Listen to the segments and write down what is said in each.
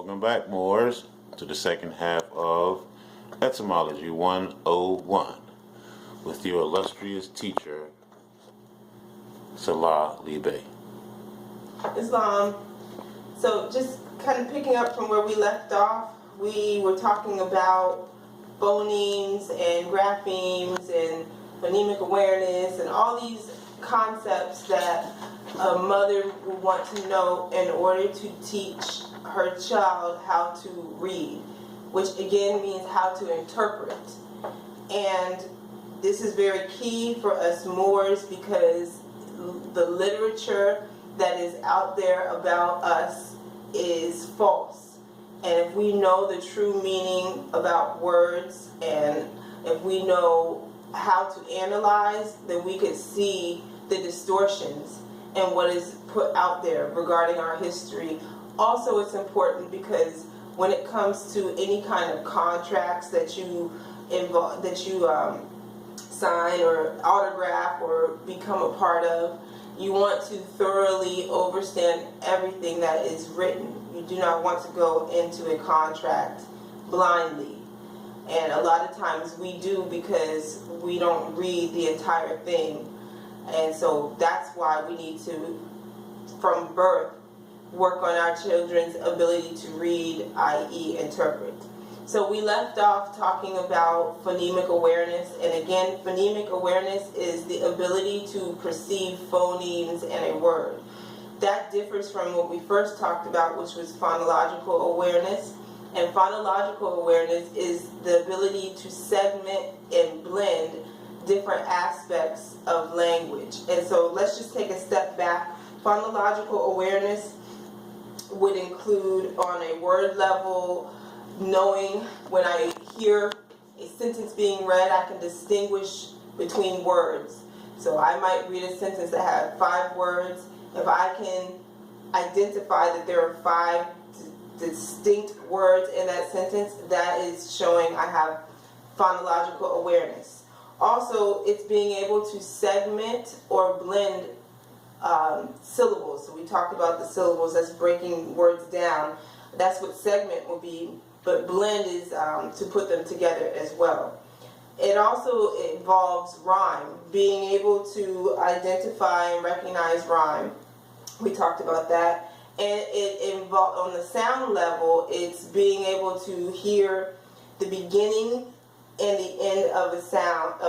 Welcome back, Moors, to the second half of Etymology 101 with your illustrious teacher, Selah Libe. Islam. So just kind of picking up from where we left off, we were talking about phonemes and graphemes and phonemic awareness and all these concepts that a mother would want to know in order to teach her child how to read, which again means how to interpret. And this is very key for us Moors because the literature that is out there about us is false. And if we know the true meaning about words and if we know how to analyze, then we could see the distortions and what is put out there regarding our history. Also, it's important because when it comes to any kind of contracts that you sign or autograph or become a part of, you want to thoroughly understand everything that is written. You do not want to go into a contract blindly. And a lot of times we do because we don't read the entire thing. And so that's why we need to, from birth, work on our children's ability to read, i.e. interpret. So we left off talking about phonemic awareness, and again, phonemic awareness is the ability to perceive phonemes in a word. That differs from what we first talked about, which was phonological awareness. And phonological awareness is the ability to segment and blend different aspects of language. And so let's just take a step back. Phonological awareness would include on a word level, knowing when I hear a sentence being read, I can distinguish between words. So I might read a sentence that has 5 words. If I can identify that there are 5 distinct words in that sentence, that is showing I have phonological awareness. Also, it's being able to segment or blend syllables. So we talked about the syllables, that's breaking words down. That's what segment will be, but blend is to put them together as well. It also involves rhyme, being able to identify and recognize rhyme. We talked about that. And it involves, on the sound level, it's being able to hear the beginning and the end of a sound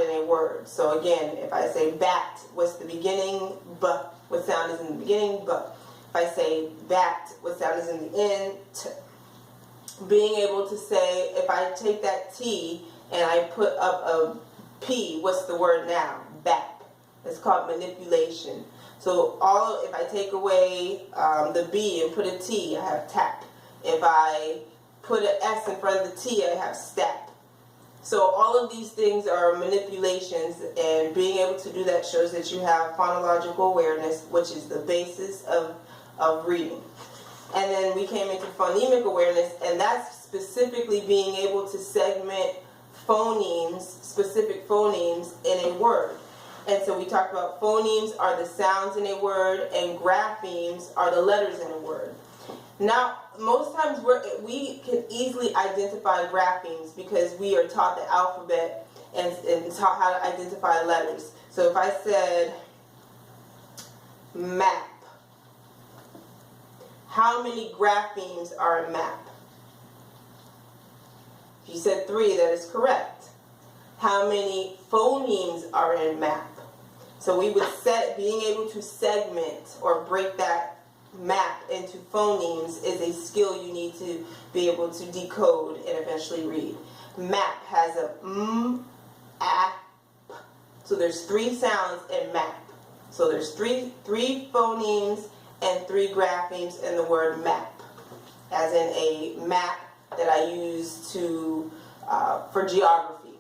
in a word. So again, if I say bat, what's the beginning? But what sound is in the beginning? But if I say bat, what sound is in the end? T. Being able to say, if I take that T and I put up a P, what's the word now? Bap. It's called manipulation. So if I take away the B and put a T, I have tap. If I put an S in front of the T, I have step. So all of these things are manipulations, and being able to do that shows that you have phonological awareness, which is the basis of reading. And then we came into phonemic awareness, and that's specifically being able to segment phonemes, specific phonemes in a word. And so we talked about phonemes are the sounds in a word, and graphemes are the letters in a word. Now, most times we can easily identify graphemes because we are taught the alphabet and taught how to identify letters. So if I said map, how many graphemes are in map? If you said 3, that is correct. How many phonemes are in map? So we would being able to segment or break that map into phonemes is a skill you need to be able to decode and eventually read. Map has a m, a, p. So there's 3 sounds in map. So there's three phonemes and 3 graphemes in the word map, as in a map that I use for geography.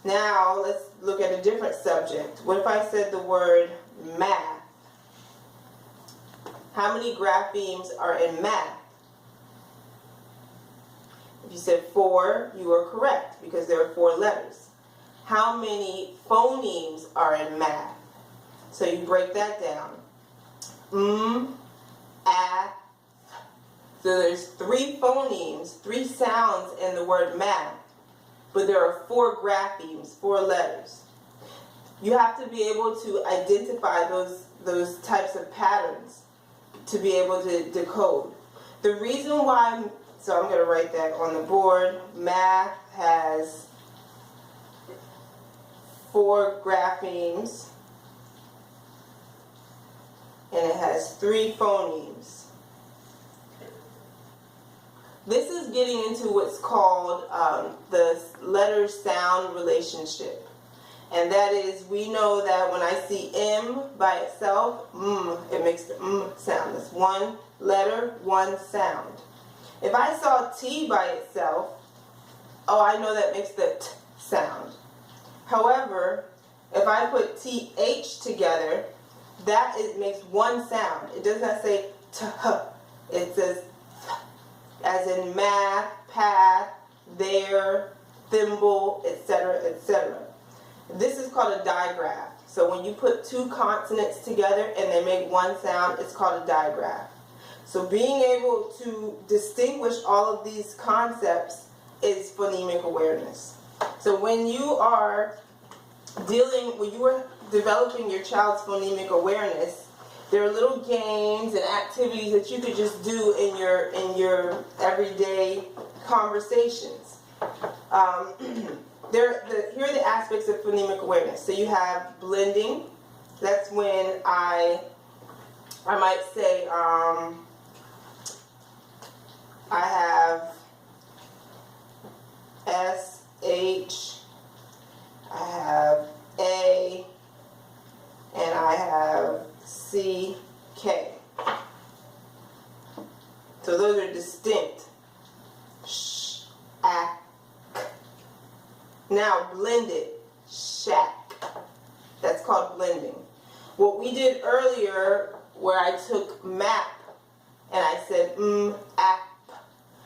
Now let's look at a different subject. What if I said the word math? How many graphemes are in math? If you said 4, you are correct because there are 4 letters. How many phonemes are in math? So you break that down. A, So there's 3 phonemes, 3 sounds in the word math, but there are 4 graphemes, 4 letters. You have to be able to identify those types of patterns to be able to decode. The reason why, so I'm going to write that on the board, math has 4 graphemes and it has 3 phonemes. This is getting into what's called the letter-sound relationship. And that is, we know that when I see M by itself, it makes the sound. That's 1 letter, 1 sound. If I saw T by itself, oh, I know that makes the T sound. However, if I put TH together, it makes 1 sound. It does not say T-H. It says th, as in math, path, there, thimble, etc., etc. This is called a digraph. So when you put 2 consonants together and they make 1 sound, it's called a digraph. So being able to distinguish all of these concepts is phonemic awareness. So when you are developing your child's phonemic awareness, there are little games and activities that you could just do in your everyday conversations. Here are the aspects of phonemic awareness. So you have blending. That's when I might say, I have SH, I have A, and I have CK. So those are distinct. Sh, ak. Now blended, shack. That's called blending. What we did earlier, where I took map and I said app,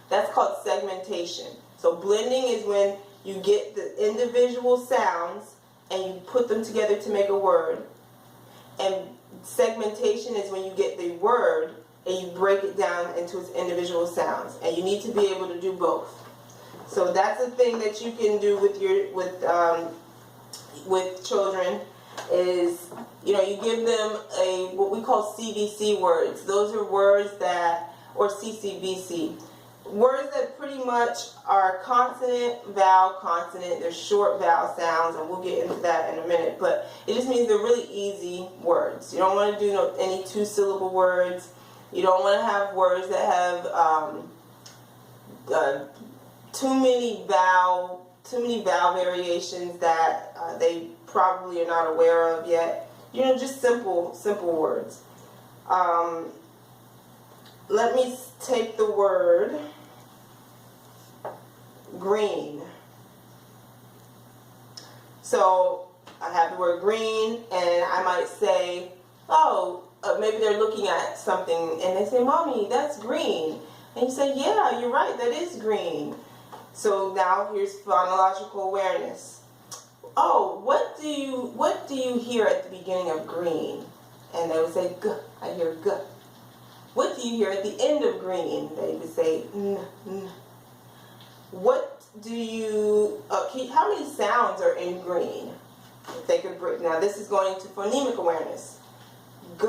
that's called segmentation. So blending is when you get the individual sounds and you put them together to make a word. And segmentation is when you get the word and you break it down into its individual sounds. And you need to be able to do both. So that's a thing that you can do with children is, you give them what we call CVC words. Those are words or CCVC. Words that pretty much are consonant, vowel, consonant. They're short vowel sounds, and we'll get into that in a minute. But it just means they're really easy words. You don't want to do any 2-syllable words. You don't want to have words that have too many vowel variations that they probably are not aware of yet. Just simple words. Let me take the word green. So I have the word green, and I might say, maybe they're looking at something, and they say, "Mommy, that's green." And you say, "Yeah, you're right, that is green." So now here's phonological awareness. Oh, what do you hear at the beginning of green? And they would say, "G." I hear "g." What do you hear at the end of green? They would say, "n, n." What do you? How many sounds are in green? If they could break. Now this is going to phonemic awareness. G,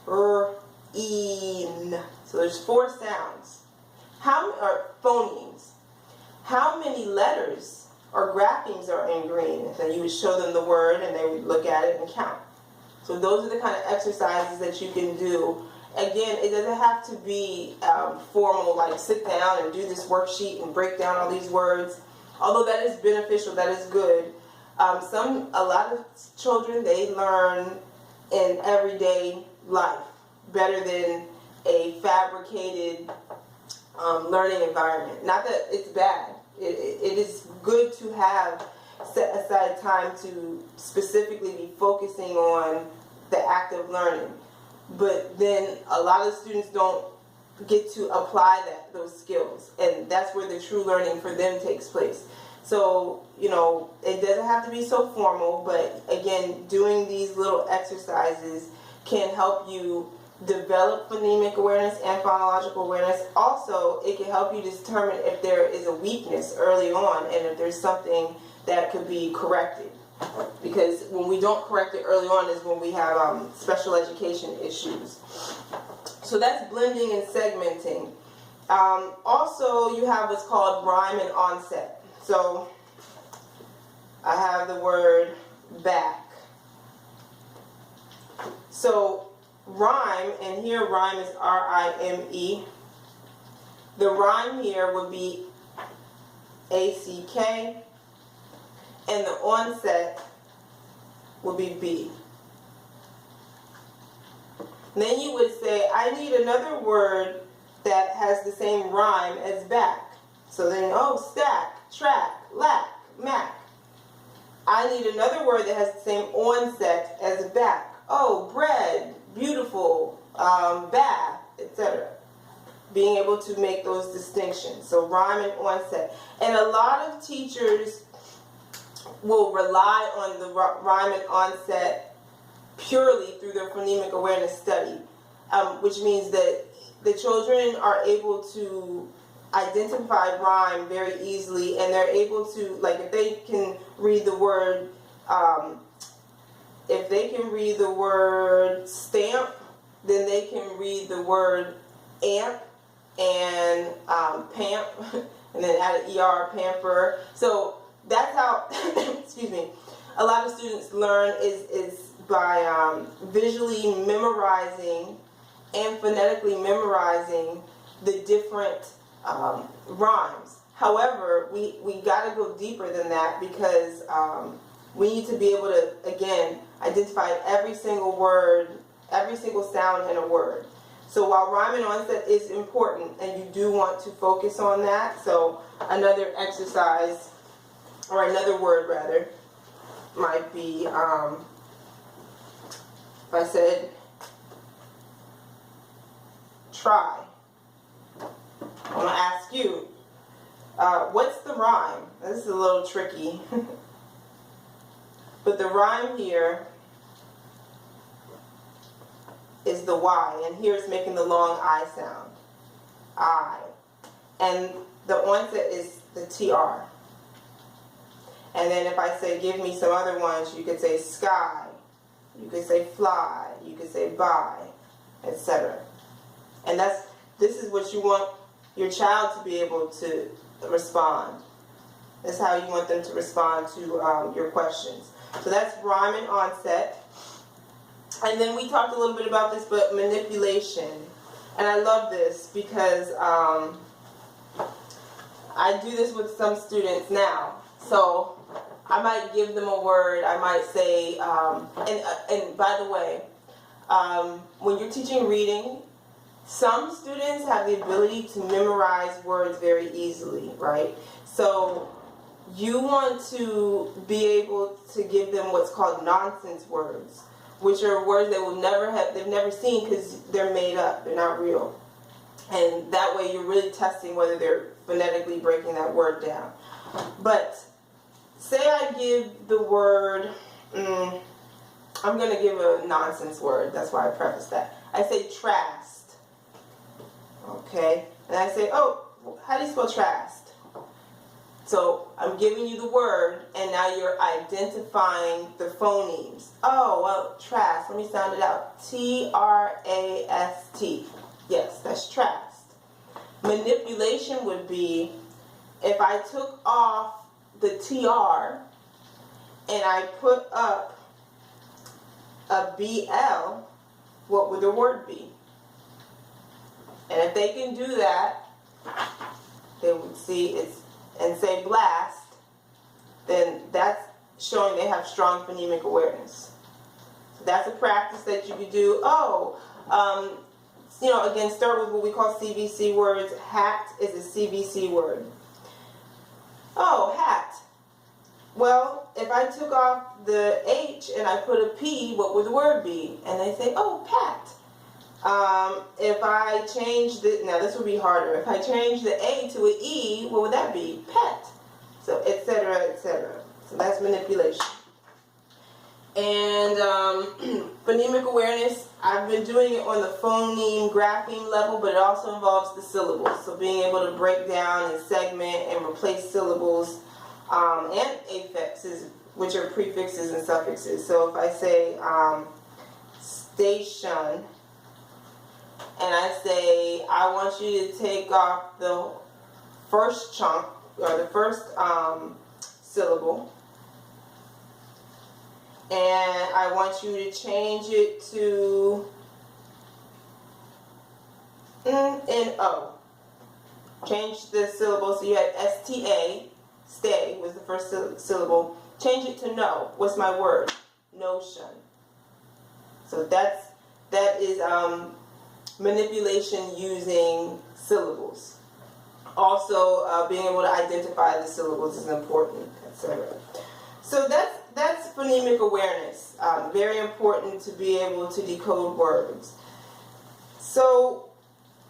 r, e, n. So there's 4 sounds. Are phonemes? How many letters or graphemes are in green? Then you would show them the word, and they would look at it and count. So those are the kind of exercises that you can do. Again, it doesn't have to be formal, like sit down and do this worksheet and break down all these words. Although that is beneficial, that is good. A lot of children, they learn in everyday life better than a fabricated learning environment. Not that it's bad. It is good to have set aside time to specifically be focusing on the act of learning. But then a lot of students don't get to apply those skills, and that's where the true learning for them takes place. So, it doesn't have to be so formal, but again, doing these little exercises can help you develop phonemic awareness and phonological awareness. Also, it can help you determine if there is a weakness early on and if there's something that could be corrected. Because when we don't correct it early on is when we have special education issues. So that's blending and segmenting. Also, you have what's called rhyme and onset. So I have the word back. So rhyme, and here rhyme is R-I-M-E. The rhyme here would be A-C-K, and the onset would be B. And then you would say, I need another word that has the same rhyme as back. So then, stack, track, lack, mac. I need another word that has the same onset as back. Bread, beautiful, bath, etc. Being able to make those distinctions. So rhyme and onset. And a lot of teachers will rely on the rhyme and onset purely through their phonemic awareness study, which means that the children are able to identify rhyme very easily, and they're able to, like, if they can read the word, stamp, then they can read the word amp and pamp, and then add an ER, pamper. So that's how, excuse me, a lot of students learn is by visually memorizing and phonetically memorizing the different rhymes. However, we got to go deeper than that, because we need to be able to, again, identify every single word, every single sound in a word. So while rhyme and onset is important, and you do want to focus on that, so another exercise, or another word rather, might be, if I said try, I'm going to ask you, what's the rhyme? This is a little tricky. But the rhyme here is the Y, and here it's making the long I sound. I. And the onset is the TR. And then if I say, give me some other ones, you could say sky, you could say fly, you could say buy, etc. And this is what you want your child to be able to respond. That's how you want them to respond to your questions. So that's rhyme and onset. And then we talked a little bit about this, but manipulation. And I love this because I do this with some students now. So I might give them a word. I might say, and by the way, when you're teaching reading, some students have the ability to memorize words very easily, right? So you want to be able to give them what's called nonsense words, which are words they've never seen because they're made up, they're not real. And that way you're really testing whether they're phonetically breaking that word down. But say I give the word, I'm going to give a nonsense word, that's why I preface that. I say trast. Okay, and I say, how do you spell trast? So I'm giving you the word, and now you're identifying the phonemes. Trast, let me sound it out. T-R-A-S-T. Yes, that's trast. Manipulation would be if I took off the TR and I put up a BL, what would the word be? And if they can do that, they would see it's, and say blast, then that's showing they have strong phonemic awareness. So that's a practice that you could do. Again, start with what we call CVC words. Hat is a CVC word. Hat. Well, if I took off the H and I put a P, what would the word be? And they say, pat. If I change now this would be harder. If I change the A to an E, what would that be? Pet. So, etc., etc. So that's manipulation. And phonemic awareness, I've been doing it on the phoneme, grapheme level, but it also involves the syllables. So being able to break down and segment and replace syllables and affixes, which are prefixes and suffixes. So if I say station, and I say, I want you to take off the first chunk, or the first syllable, and I want you to change it to N-O. Change the syllable, so you had S-T-A, stay was the first syllable. Change it to no. What's my word? Notion. So that is manipulation using syllables. Also, being able to identify the syllables is important, etc. So that's phonemic awareness. Very important to be able to decode words. So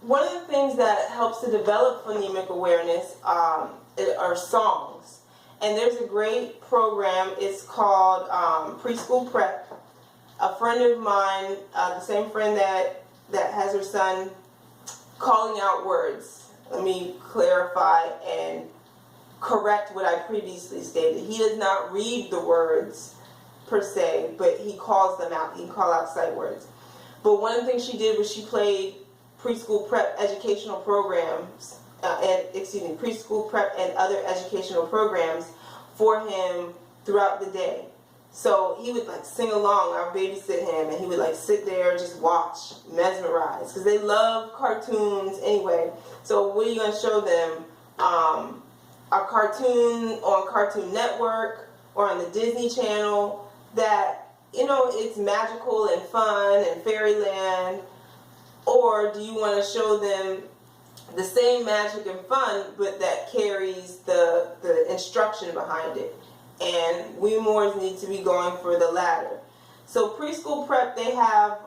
one of the things that helps to develop phonemic awareness are songs. And there's a great program. It's called Preschool Prep. A friend of mine, the same friend that has her son calling out words. Let me clarify and correct what I previously stated. He does not read the words per se, but he calls them out. He can call out sight words. But one of the things she did was she played preschool prep educational programs, preschool prep and other educational programs for him throughout the day. So he would like sing along, I would babysit him, and he would like sit there and just watch, mesmerized, because they love cartoons anyway. So what are you going to show them? A cartoon on Cartoon Network or on the Disney Channel that, you know, it's magical and fun and fairyland? Or do you want to show them the same magic and fun, but that carries the instruction behind it? And we Moors need to be going for the latter. So preschool prep, they have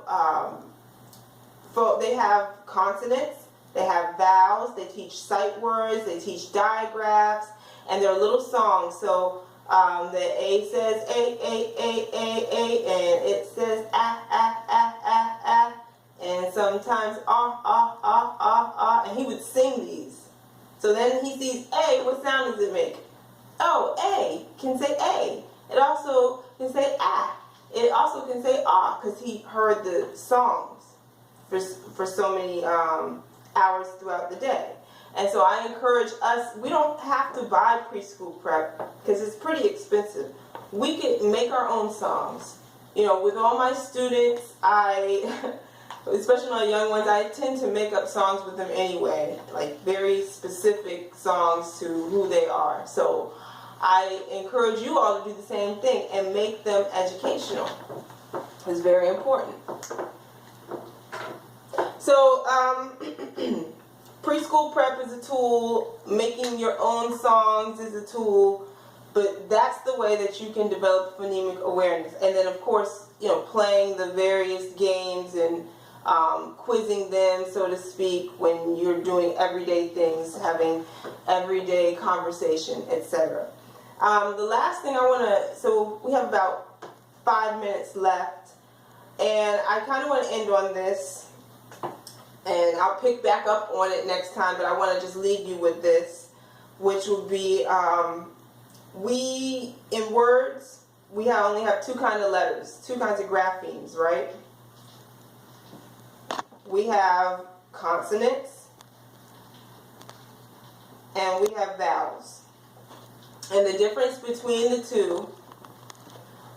consonants, they have vowels, they teach sight words, they teach digraphs, and they're little songs. So the A says A, and it says ah, and sometimes ah, and he would sing these. So then he sees A, what sound does it make? Oh, A can say A. It also can say ah. It also can say ah, because he heard the songs for so many hours throughout the day. And so I encourage us, we don't have to buy preschool prep because it's pretty expensive. We can make our own songs. You know, with all my students, especially my young ones, I tend to make up songs with them anyway, like very specific songs to who they are. So I encourage you all to do the same thing and make them educational. It's very important. So preschool prep is a tool, making your own songs is a tool, but that's the way that you can develop phonemic awareness. And then of course, you know, playing the various games and quizzing them, so to speak, when you're doing everyday things, having everyday conversation, etc. The last thing I want to, so we have about 5 minutes left, and I kind of want to end on this, and I'll pick back up on it next time, but I want to just leave you with this, which would be, in words, we only have two kinds of letters, two kinds of graphemes, right? We have consonants, and we have vowels. And the difference between the two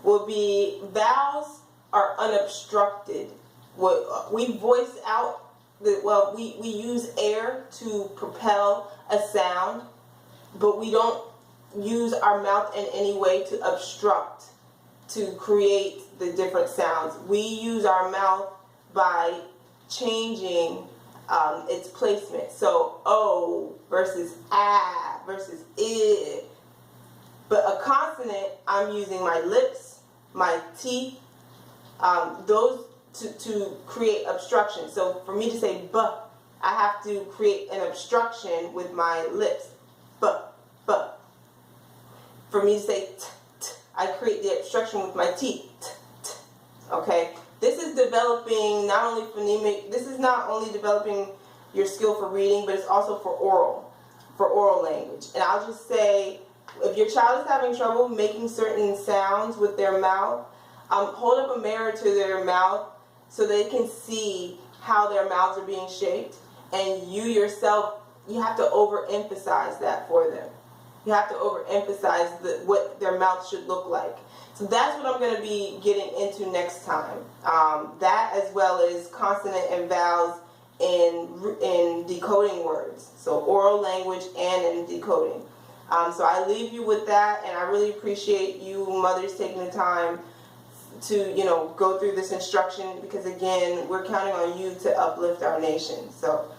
will be vowels are unobstructed. We voice out, we use air to propel a sound, but we don't use our mouth in any way to obstruct, to create the different sounds. We use our mouth by changing its placement. So O versus ah versus I. But a consonant, I'm using my lips, my teeth, those to create obstruction. So for me to say B, I have to create an obstruction with my lips. B. For me to say T, I create the obstruction with my teeth. Okay, this is developing not only phonemic. This is not only developing your skill for reading, but it's also for oral language. And I'll just say, if your child is having trouble making certain sounds with their mouth, hold up a mirror to their mouth so they can see how their mouths are being shaped. And you yourself, you have to overemphasize that for them. You have to overemphasize what their mouth should look like. So that's what I'm going to be getting into next time. That, as well as consonant and vowels in decoding words. So oral language and in decoding. So I leave you with that, and I really appreciate you mothers taking the time to, go through this instruction, because again, we're counting on you to uplift our nation. So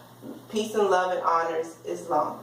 peace and love and honors, Islam.